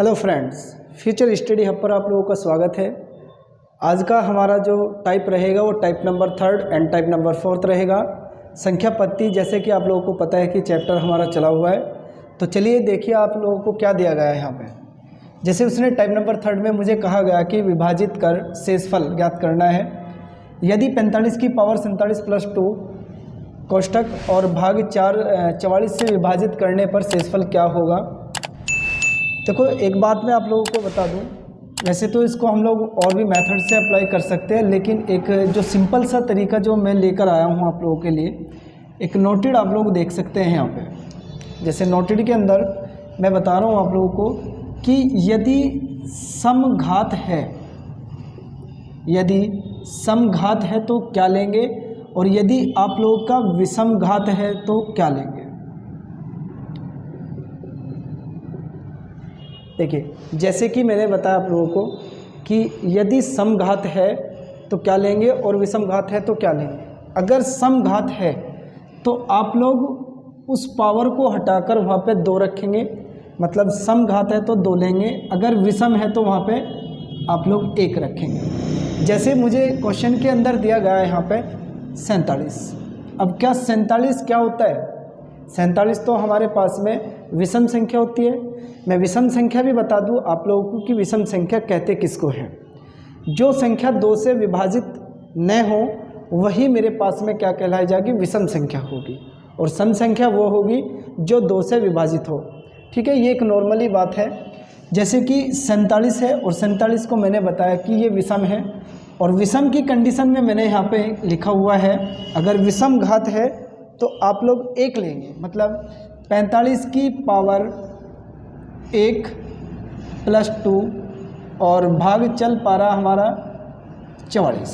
Hello friends, future study hub पर आप लोगों का स्वागत है। आज का हमारा जो टाइप रहेगा वो type number 3 and type number 4 रहेगा। संख्या पत्ती, जैसे कि आप लोगों को पता है कि चैप्टर हमारा चला हुआ है। तो चलिए देखिए आप लोगों को क्या दिया गया है यहाँ पे। जैसे उसने टाइप नंबर 3 में मुझे कहा गया कि विभाजित कर शेषफल ज्ञात करना है। यदि 45 की पावर 47 प्लस 2 कोष्टक और भाग 44 से विभाजित करने पर शेषफल क्या होगा। देखो एक बात मैं आप लोगों को बता दूं, वैसे तो इसको हम लोग और भी मेथड से अप्लाई कर सकते हैं, लेकिन एक जो सिंपल सा तरीका जो मैं लेकर आया हूं आप लोगों के लिए, एक नोटेड आप लोग देख सकते हैं यहाँ पे। जैसे नोटेड के अंदर मैं बता रहा हूँ आप लोगों को कि यदि समघात है, यदि समघात है तो क्या लेंगे, और यदि आप लोगों का विषमघात है तो क्या लेंगे। देखिए जैसे कि मैंने बताया आप लोगों को कि यदि समघात है तो क्या लेंगे और विषमघात है तो क्या लेंगे। अगर समघात है तो आप लोग उस पावर को हटाकर वहाँ पे 2 रखेंगे, मतलब समघात है तो 2 लेंगे। अगर विषम है तो वहाँ पे आप लोग 1 रखेंगे। जैसे मुझे क्वेश्चन के अंदर दिया गया है यहाँ पे 47। अब क्या 47 क्या होता है? 47 तो हमारे पास में विषम संख्या होती है। मैं विषम संख्या भी बता दूं आप लोगों को कि विषम संख्या कहते किसको है। जो संख्या 2 से विभाजित न हो वही मेरे पास में क्या कहलाई जाएगी, विषम संख्या होगी। और सम संख्या वो होगी जो 2 से विभाजित हो। ठीक है, ये एक नॉर्मली बात है। जैसे कि 47 है और 47 को मैंने बताया कि ये विषम है, और विषम की कंडीशन में मैंने यहाँ पे लिखा हुआ है अगर विषम घात है तो आप लोग 1 लेंगे, मतलब 45 की पावर 1 प्लस 2 और भाग चल पा रहा हमारा 44।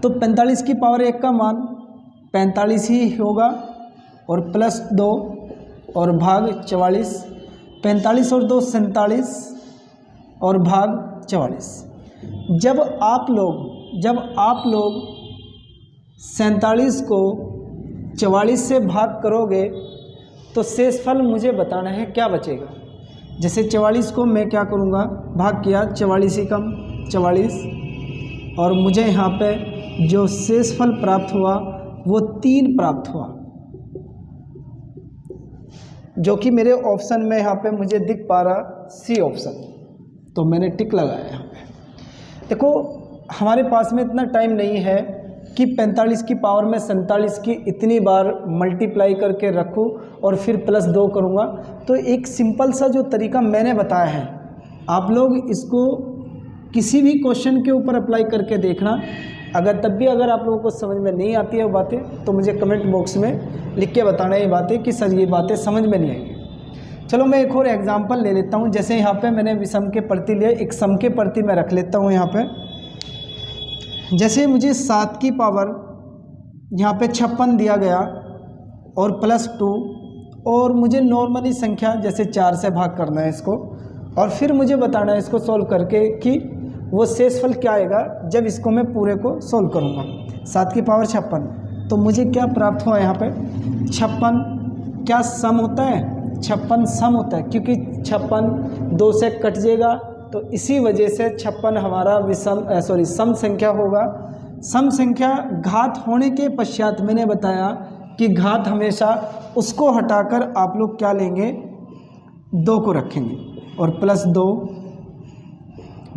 तो 45 की पावर 1 का मान 45 ही होगा और प्लस 2 और भाग 44। 45 और 2 47 और भाग 44। जब आप लोग 47 को 44 से भाग करोगे तो शेषफल मुझे बताना है क्या बचेगा। जैसे 44 को मैं क्या करूँगा, भाग किया 44 ही कम 44, और मुझे यहाँ पे जो शेषफल प्राप्त हुआ वो 3 प्राप्त हुआ, जो कि मेरे ऑप्शन में यहाँ पे मुझे दिख पा रहा सी ऑप्शन। तो मैंने टिक लगाया यहाँ पे। देखो हमारे पास में इतना टाइम नहीं है कि 45 की पावर में 47 की इतनी बार मल्टीप्लाई करके रखूं और फिर प्लस 2 करूंगा। तो एक सिंपल सा जो तरीका मैंने बताया है, आप लोग इसको किसी भी क्वेश्चन के ऊपर अप्लाई करके देखना। तब भी अगर आप लोगों को समझ में नहीं आती है वो बातें तो मुझे कमेंट बॉक्स में लिख के बताना ये बातें कि सर ये बातें समझ में नहीं आएंगी। चलो मैं एक और एग्जाम्पल ले लेता हूँ। जैसे यहाँ पर मैंने विषम के प्रति लिए, एक सम के प्रति मैं रख लेता हूँ यहाँ पर। जैसे मुझे 7 की पावर यहाँ पे 56 दिया गया और प्लस 2, और मुझे नॉर्मली संख्या जैसे 4 से भाग करना है इसको, और फिर मुझे बताना है इसको सॉल्व करके कि वो शेषफल क्या आएगा जब इसको मैं पूरे को सॉल्व करूँगा। 7 की पावर 56, तो मुझे क्या प्राप्त हुआ यहाँ पे 56 क्या सम होता है, 56 सम होता है, क्योंकि 56 2 से कट जाएगा तो इसी वजह से 56 हमारा सम संख्या होगा। सम संख्या घात होने के पश्चात मैंने बताया कि घात हमेशा उसको हटाकर आप लोग क्या लेंगे, 2 को रखेंगे और प्लस 2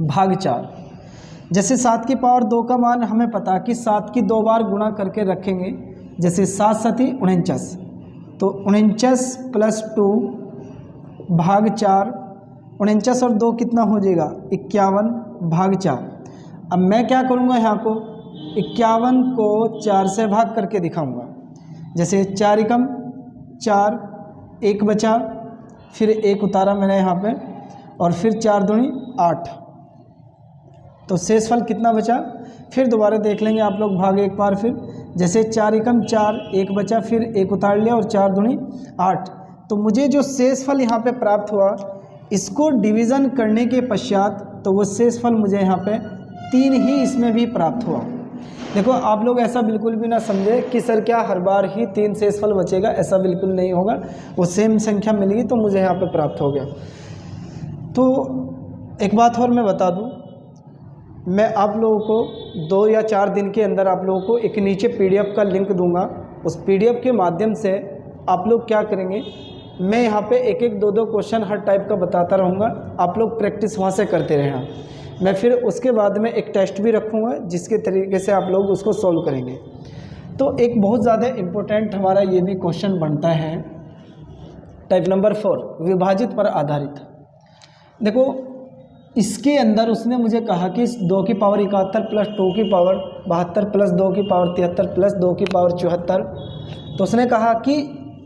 भाग 4। जैसे 7 की पावर 2 का मान हमें पता कि 7 की 2 बार गुणा करके रखेंगे। जैसे 7 7 49, तो 49 प्लस 2 भाग 4। 49 और 2 कितना हो जाएगा 51 भाग 4। अब मैं क्या करूँगा, यहाँ को 51 को 4 से भाग करके दिखाऊंगा। जैसे 4 एकम 4, 1 बचा, फिर 1 उतारा मैंने यहाँ पे, और फिर 4 दूनी 8। तो शेषफल कितना बचा, फिर दोबारा देख लेंगे आप लोग भाग एक बार। फिर जैसे 4 एकम 4, 1 बचा, फिर 1 उतार लिया और 4 दूनी 8। तो मुझे जो शेषफल यहाँ पे प्राप्त हुआ, इसको डिवीज़न करने के पश्चात तो वो शेषफल मुझे यहाँ पे 3 ही इसमें भी प्राप्त हुआ। देखो आप लोग ऐसा बिल्कुल भी ना समझे कि सर क्या हर बार ही 3 शेषफल बचेगा, ऐसा बिल्कुल नहीं होगा। वो सेम संख्या मिलेगी तो मुझे यहाँ पे प्राप्त हो गया। तो एक बात और मैं बता दूं, मैं आप लोगों को 2 या 4 दिन के अंदर आप लोगों को एक नीचे PDF का लिंक दूंगा। उस PDF के माध्यम से आप लोग क्या करेंगे, मैं यहाँ पे एक एक 2 क्वेश्चन हर टाइप का बताता रहूँगा, आप लोग प्रैक्टिस वहाँ से करते रहना। मैं फिर उसके बाद में एक टेस्ट भी रखूँगा जिसके तरीके से आप लोग उसको सॉल्व करेंगे। तो एक बहुत ज़्यादा इम्पोर्टेंट हमारा ये भी क्वेश्चन बनता है टाइप नंबर 4, विभाजित पर आधारित। देखो इसके अंदर उसने मुझे कहा कि 2 की पावर 71 प्लस 2 की पावर 72 प्लस 2 की पावर 73 प्लस 2 की पावर 74। तो उसने कहा कि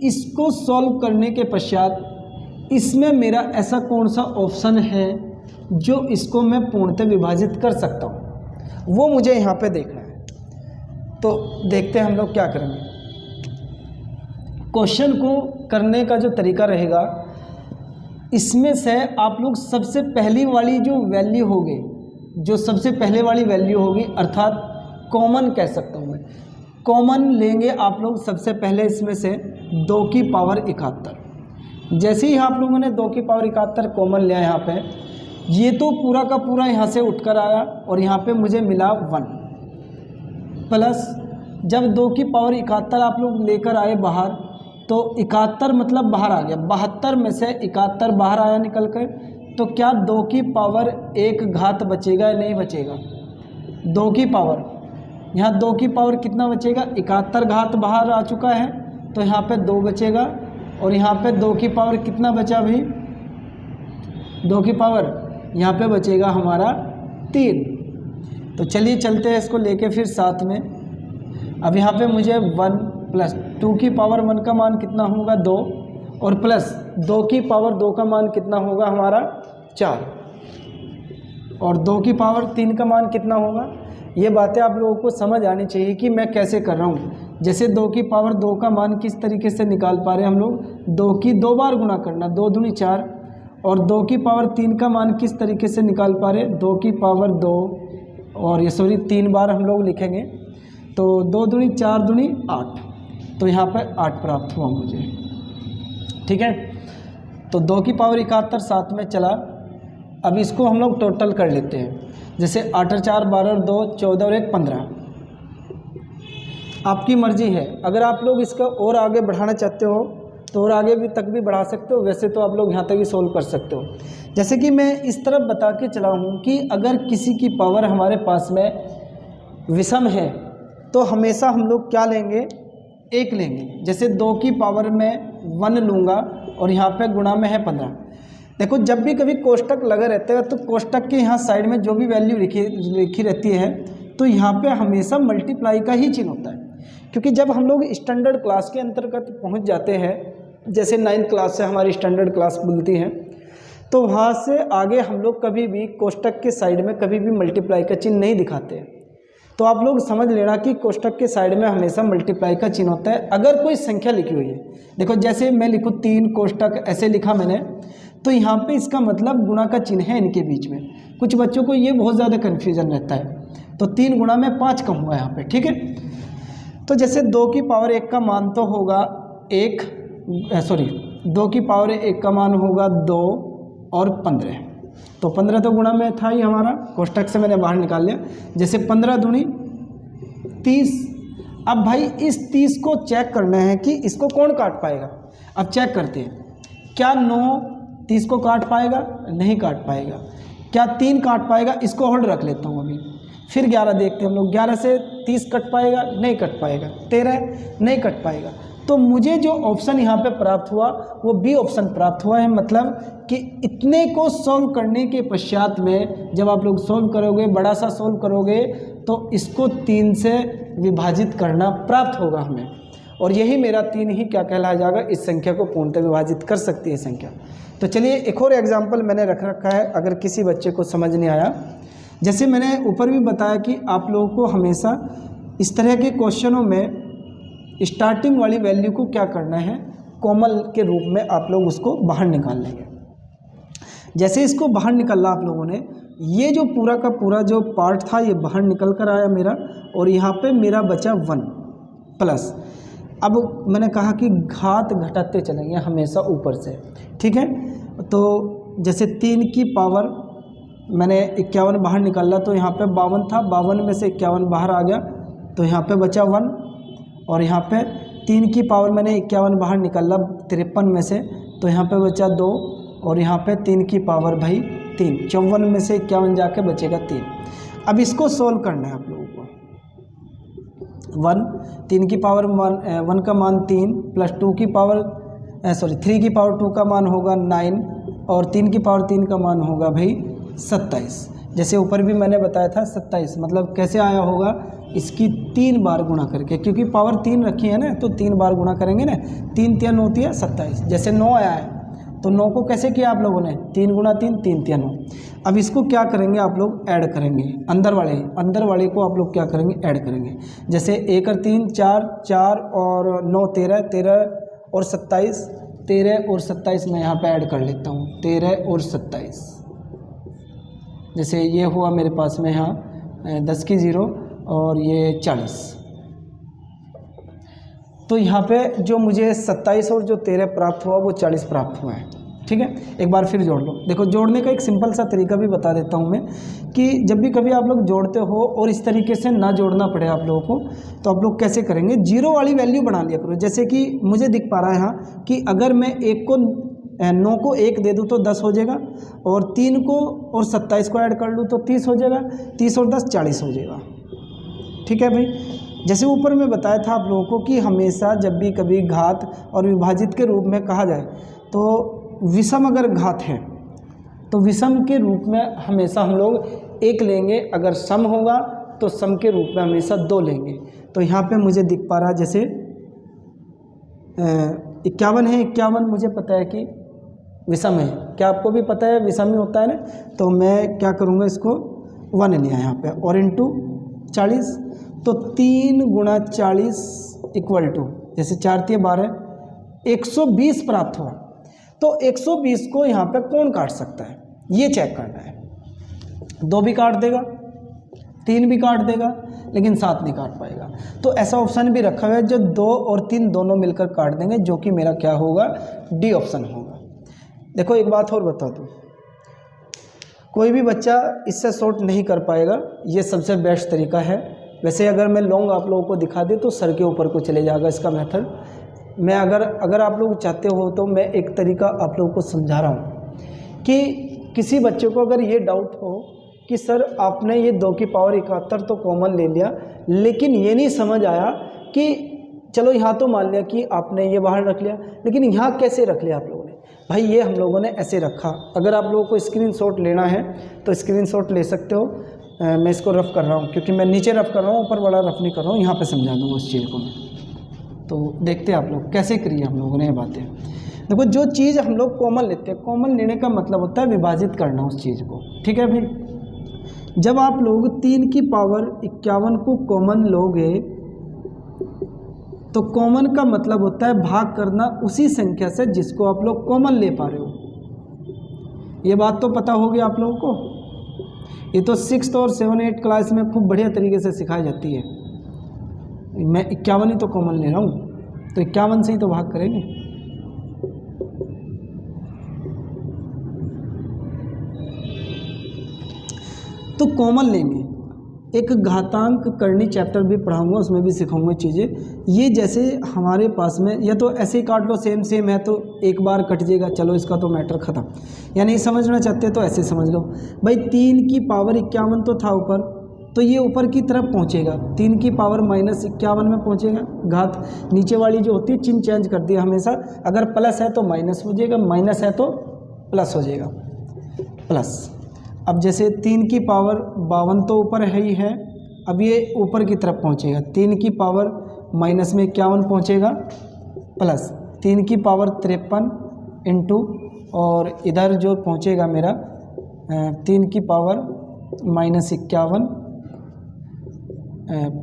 इसको सॉल्व करने के पश्चात इसमें मेरा ऐसा कौन सा ऑप्शन है जो इसको मैं पूर्णतः विभाजित कर सकता हूँ, वो मुझे यहाँ पे देखना है। तो देखते हैं हम लोग क्या करेंगे। क्वेश्चन को करने का जो तरीका रहेगा, इसमें से आप लोग सबसे पहली वाली जो वैल्यू होगी, जो सबसे पहले वाली वैल्यू होगी, अर्थात कॉमन कह सकता हूँ मैं, कॉमन लेंगे आप लोग सबसे पहले इसमें से 2 की पावर 71। जैसे ही आप लोगों ने 2 की पावर 71 कॉमन लिया यहाँ पे, ये तो पूरा का पूरा यहाँ से उठकर आया और यहाँ पे मुझे मिला 1 प्लस, जब 2 की पावर 71 आप लोग लेकर आए बाहर, तो 71 मतलब बाहर आ गया, 72 में से 71 बाहर आया निकल कर, तो क्या 2 की पावर 1 घात बचेगा या नहीं बचेगा? 2 की पावर, यहाँ 2 की पावर कितना बचेगा? 71 घात बाहर आ चुका है, तो यहाँ पे 2 बचेगा। और यहाँ पे 2 की पावर कितना बचा भाई? 2 की पावर यहाँ पे बचेगा हमारा 3। तो चलिए चलते हैं इसको लेके फिर साथ में। अब यहाँ पे मुझे 1 प्लस 2 की पावर 1 का मान कितना होगा? 2, और प्लस 2 की पावर 2 का मान कितना होगा हमारा? 4, और 2 की पावर 3 का मान कितना होगा? ये बातें आप लोगों को समझ आनी चाहिए कि मैं कैसे कर रहा हूँ। जैसे 2 की पावर 2 का मान किस तरीके से निकाल पा रहे हैं हम लोग, 2 की 2 बार गुणा करना, 2 दूनी 4, और 2 की पावर 3 का मान किस तरीके से निकाल पा रहे हैं, 2 की पावर 2, और ये सॉरी 3 बार हम लोग लिखेंगे, तो 2 दूनी 4 दूनी 8, तो यहाँ पर 8 प्राप्त हुआ मुझे। ठीक है, तो 2 की पावर 71 साथ में चला। अब इसको हम लोग टोटल कर लेते हैं। जैसे 8 और 4 12 और 2 14 और 1 15। आपकी मर्जी है, अगर आप लोग इसका और आगे बढ़ाना चाहते हो तो और आगे भी तक भी बढ़ा सकते हो, वैसे तो आप लोग यहाँ तक ही सोल्व कर सकते हो। जैसे कि मैं इस तरफ बता के चला हूँ कि अगर किसी की पावर हमारे पास में विषम है तो हमेशा हम लोग क्या लेंगे? 1 लेंगे। जैसे 2 की पावर में 1 लूँगा और यहाँ पे गुणा में है 15। देखो जब भी कभी कोष्टक लगे रहते हैं तो कोष्टक के यहाँ साइड में जो भी वैल्यू लिखी रहती है, तो यहाँ पे हमेशा मल्टीप्लाई का ही चिन्ह होता है। क्योंकि जब हम लोग स्टैंडर्ड क्लास के अंतर्गत पहुँच जाते हैं, जैसे 9th क्लास से हमारी स्टैंडर्ड क्लास मिलती है, तो वहाँ से आगे हम लोग कभी भी कोष्टक के साइड में कभी भी मल्टीप्लाई का चिन्ह नहीं दिखाते हैं। तो आप लोग समझ लेना कि कोष्टक के साइड में हमेशा मल्टीप्लाई का चिन्ह होता है अगर कोई संख्या लिखी हुई है। देखो जैसे मैं लिखूँ 3 कोष्टक ऐसे लिखा मैंने, तो यहाँ पे इसका मतलब गुणा का चिन्ह है इनके बीच में। कुछ बच्चों को ये बहुत ज़्यादा कन्फ्यूजन रहता है, तो 3 गुणा में 5 कम हुआ यहाँ पे। ठीक है, तो जैसे 2 की पावर 1 का मान तो होगा 2 की पावर 1 का मान होगा 2 और 15, तो 15 तो गुणा में था ही हमारा, कोष्टक से मैंने बाहर निकाल लिया। जैसे 15 दूनी 30। अब भाई इस 30 को चेक करना है कि इसको कौन काट पाएगा। अब चेक करते हैं, क्या 9 30 को काट पाएगा? नहीं काट पाएगा। क्या 3 काट पाएगा? इसको होल्ड रख लेता हूँ अभी। फिर 11 देखते हैं हम लोग, 11 से 30 कट पाएगा? नहीं कट पाएगा। 13 नहीं कट पाएगा। तो मुझे जो ऑप्शन यहाँ पे प्राप्त हुआ वो बी ऑप्शन प्राप्त हुआ है। मतलब कि इतने को सॉल्व करने के पश्चात में जब आप लोग सॉल्व करोगे, बड़ा सा सॉल्व करोगे, तो इसको 3 से विभाजित करना प्राप्त होगा हमें, और यही मेरा 3 ही क्या कहलाया जाएगा, इस संख्या को पूर्णतः विभाजित कर सकती है संख्या। तो चलिए एक और एग्जाम्पल मैंने रख रखा है, अगर किसी बच्चे को समझ नहीं आया। जैसे मैंने ऊपर भी बताया कि आप लोगों को हमेशा इस तरह के क्वेश्चनों में स्टार्टिंग वाली वैल्यू को क्या करना है, कॉमन के रूप में आप लोग उसको बाहर निकाल लेंगे। जैसे इसको बाहर निकाला आप लोगों ने, ये जो पूरा का पूरा जो पार्ट था ये बाहर निकल कर आया मेरा, और यहाँ पे मेरा बचा 1 प्लस। अब मैंने कहा कि घात घटाते चलेंगे हमेशा ऊपर से। ठीक है, तो जैसे 3 की पावर मैंने 51 बाहर निकाला तो यहाँ पे 52 था, 52 में से 51 बाहर आ गया तो यहाँ पे बचा 1, और यहाँ पे 3 की पावर मैंने 51 बाहर निकाला 53 में से तो यहाँ पे बचा 2, और यहाँ पे 3 की पावर भाई 3, 54 में से 51 जाके बचेगा 3। अब इसको सोल्व करना है आप लोगों को। 3 की पावर 1 का मान 3 प्लस 3 की पावर 2 का मान होगा 9, और 3 की पावर 3 का मान होगा भाई 27। जैसे ऊपर भी मैंने बताया था 27, मतलब कैसे आया होगा, इसकी 3 बार गुणा करके, क्योंकि पावर 3 रखी है ना तो 3 बार गुणा करेंगे ना, 3 3 होती है 27। जैसे 9 आया है तो 9 को कैसे किया आप लोगों ने, 3 गुणा 3, 3 3 9। अब इसको क्या करेंगे आप लोग, ऐड करेंगे, अंदर वाले को आप लोग क्या करेंगे, ऐड करेंगे। जैसे 1 और 3 4, 4 और 9 13, 13 और 27, 13 और 27 मैं यहाँ पे ऐड कर लेता हूँ, 13 और 27। जैसे ये हुआ मेरे पास में यहाँ 10 की 0 और ये 40, तो यहाँ पे जो मुझे 27 और जो 13 प्राप्त हुआ वो 40 प्राप्त हुआ है। ठीक है, एक बार फिर जोड़ लो। देखो जोड़ने का एक सिंपल सा तरीका भी बता देता हूँ मैं, कि जब भी कभी आप लोग जोड़ते हो और इस तरीके से ना जोड़ना पड़े आप लोगों को, तो आप लोग कैसे करेंगे, 0 वाली वैल्यू बना लिया करो। जैसे कि मुझे दिख पा रहा है यहाँ कि अगर मैं 9 को 1 दे दूँ तो 10 हो जाएगा, और 3 को और 27 को ऐड कर लूँ तो 30 हो जाएगा, 30 और 10 40 हो जाएगा। ठीक है भाई, जैसे ऊपर में बताया था आप लोगों को कि हमेशा जब भी कभी घात और विभाजित के रूप में कहा जाए तो विषम अगर घात है तो विषम के रूप में हमेशा हम लोग 1 लेंगे, अगर सम होगा तो सम के रूप में हमेशा 2 लेंगे। तो यहाँ पे मुझे दिख पा रहा है जैसे 51 है, 51 मुझे पता है कि विषम है, क्या आपको भी पता है विषम ही होता है ना, तो मैं क्या करूँगा, इसको 1 लिया यहाँ पे और इंटू 40, तो 3 गुणा 40 इक्वल टू, जैसे 4 3 12, 120 प्राप्त हुआ। तो 120 को यहाँ पे कौन काट सकता है, ये चेक करना है। 2 भी काट देगा, 3 भी काट देगा, लेकिन 7 नहीं काट पाएगा। तो ऐसा ऑप्शन भी रखा हुआ है जो 2 और 3 दोनों मिलकर काट देंगे, जो कि मेरा क्या होगा, डी ऑप्शन होगा। देखो एक बात और बता दूँ, कोई भी बच्चा इससे शॉर्ट नहीं कर पाएगा, ये सबसे बेस्ट तरीका है। वैसे अगर मैं लॉन्ग आप लोगों को दिखा दूँ तो सर के ऊपर को चले जाएगा इसका मेथड। मैं अगर आप लोग चाहते हो तो मैं एक तरीका आप लोगों को समझा रहा हूँ कि किसी बच्चे को अगर ये डाउट हो कि सर आपने ये 2 की पावर 71 तो कॉमन ले लिया, लेकिन ये नहीं समझ आया कि चलो यहाँ तो मान लिया कि आपने ये बाहर रख लिया, लेकिन यहाँ कैसे रख लिया आप लोगों ने। भाई ये हम लोगों ने ऐसे रखा। अगर आप लोगों को स्क्रीनशॉट लेना है तो स्क्रीनशॉट ले सकते हो। मैं इसको रफ़ कर रहा हूँ क्योंकि मैं नीचे रफ़ कर रहा हूँ, ऊपर वाला रफ़ नहीं कर रहा हूँ। यहाँ पे समझा दूँगा उस चीज़ को मैं। तो देखते हैं आप लोग कैसे करिए हम लोगों ने ये बातें। देखो जो चीज़ हम लोग कॉमन लेते हैं, कॉमन लेने का मतलब होता है विभाजित करना उस चीज़ को। ठीक है भाई, जब आप लोग 3 की पावर 51 को कॉमन लोगे तो कॉमन का मतलब होता है भाग करना उसी संख्या से जिसको आप लोग कॉमन ले पा रहे हो। ये बात तो पता होगी आप लोगों को। ये तो 6th और 7th 8th क्लास में खूब बढ़िया तरीके से सिखाई जाती है। मैं 51 ही तो कॉमन ले रहा हूँ, तो 51 से ही तो भाग करेंगे। तो कॉमन लेंगे। एक घातांक करनी चैप्टर भी पढ़ाऊंगा, उसमें भी सिखाऊंगा चीज़ें। ये जैसे हमारे पास में या तो ऐसे ही काट लो, सेम सेम है तो एक बार कट जाएगा, चलो इसका तो मैटर ख़त्म। या नहीं समझना चाहते तो ऐसे समझ लो। भाई 3 की पावर 51 तो था ऊपर, तो ये ऊपर की तरफ पहुंचेगा, 3 की पावर -51 में पहुंचेगा। घात नीचे वाली जो होती है चिन्ह चेंज कर दिया हमेशा। अगर प्लस है तो माइनस हो जाएगा, माइनस है तो प्लस हो जाएगा, प्लस। अब जैसे 3 की पावर 52 तो ऊपर है ही है, अब ये ऊपर की तरफ पहुंचेगा। 3 की पावर -51 पहुंचेगा, प्लस 3 की पावर 53 इंटू, और इधर जो पहुंचेगा मेरा 3 की पावर -51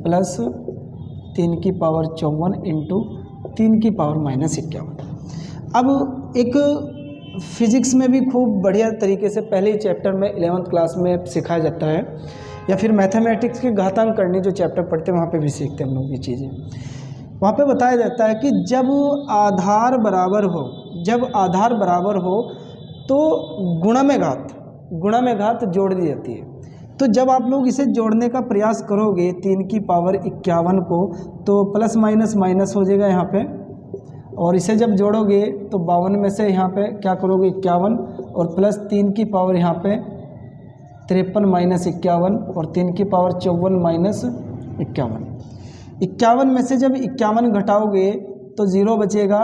प्लस 3 की पावर 54 इंटू 3 की पावर -51। अब एक फिज़िक्स में भी खूब बढ़िया तरीके से पहले ही चैप्टर में 11th क्लास में सिखाया जाता है, या फिर मैथमेटिक्स के घातांक करनी जो चैप्टर पढ़ते हैं वहाँ पे भी सीखते हैं हम लोग ये चीज़ें। वहाँ पे बताया जाता है कि जब आधार बराबर हो तो गुणा में घात जोड़ दी जाती है। तो जब आप लोग इसे जोड़ने का प्रयास करोगे 3 की पावर 51 को, तो प्लस माइनस माइनस हो जाएगा यहाँ पे, और इसे जब जोड़ोगे तो 52 में से यहाँ पे क्या करोगे 51, और प्लस 3 की पावर यहाँ पे 53 माइनस 51, और 3 की पावर 54 माइनस 51 में से जब 51 घटाओगे तो 0 बचेगा,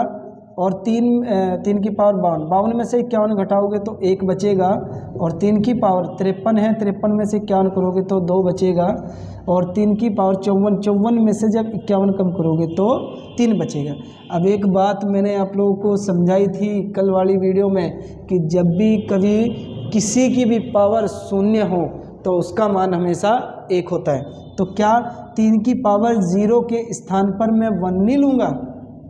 और 3 की पावर 52 में से 51 घटाओगे तो 1 बचेगा, और 3 की पावर 53 है, 53 में से 51 करोगे तो 2 बचेगा, और 3 की पावर 54 में से जब 51 कम करोगे तो 3 बचेगा। अब एक बात मैंने आप लोगों को समझाई थी कल वाली वीडियो में कि जब भी कभी किसी की भी पावर शून्य हो तो उसका मान हमेशा 1 होता है। तो क्या 3 की पावर 0 के स्थान पर मैं 1 नहीं लूँगा?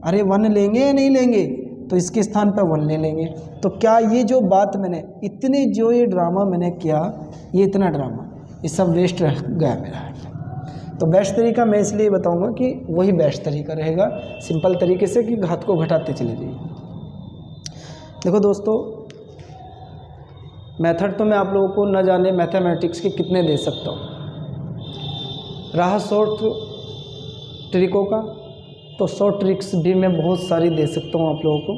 अरे 1 लेंगे या नहीं लेंगे? तो इसके स्थान पर 1 ले लेंगे। तो क्या ये जो बात मैंने इतने जो ये ड्रामा मैंने किया, ये इतना ड्रामा, ये सब वेस्ट रह गया मेरा। तो बेस्ट तरीका मैं इसलिए बताऊंगा कि वही बेस्ट तरीका रहेगा, सिंपल तरीके से कि घात को घटाते चले जाइए। देखो दोस्तों, मेथड तो मैं आप लोगों को न जाने मैथमेटिक्स के कितने दे सकता हूँ, रहा शॉर्ट ट्रिकों का तो शॉर्ट ट्रिक्स भी मैं बहुत सारी दे सकता हूँ आप लोगों को।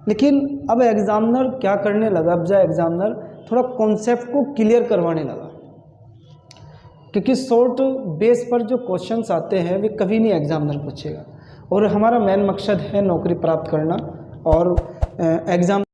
लेकिन अब एग्जामिनर क्या करने लगा, अब जा एग्जामिनर थोड़ा कॉन्सेप्ट को क्लियर करवाने लगा, क्योंकि शॉर्ट बेस पर जो क्वेश्चंस आते हैं वे कभी नहीं एग्जामिनर पूछेगा, और हमारा मेन मकसद है नौकरी प्राप्त करना, और एग्ज़ाम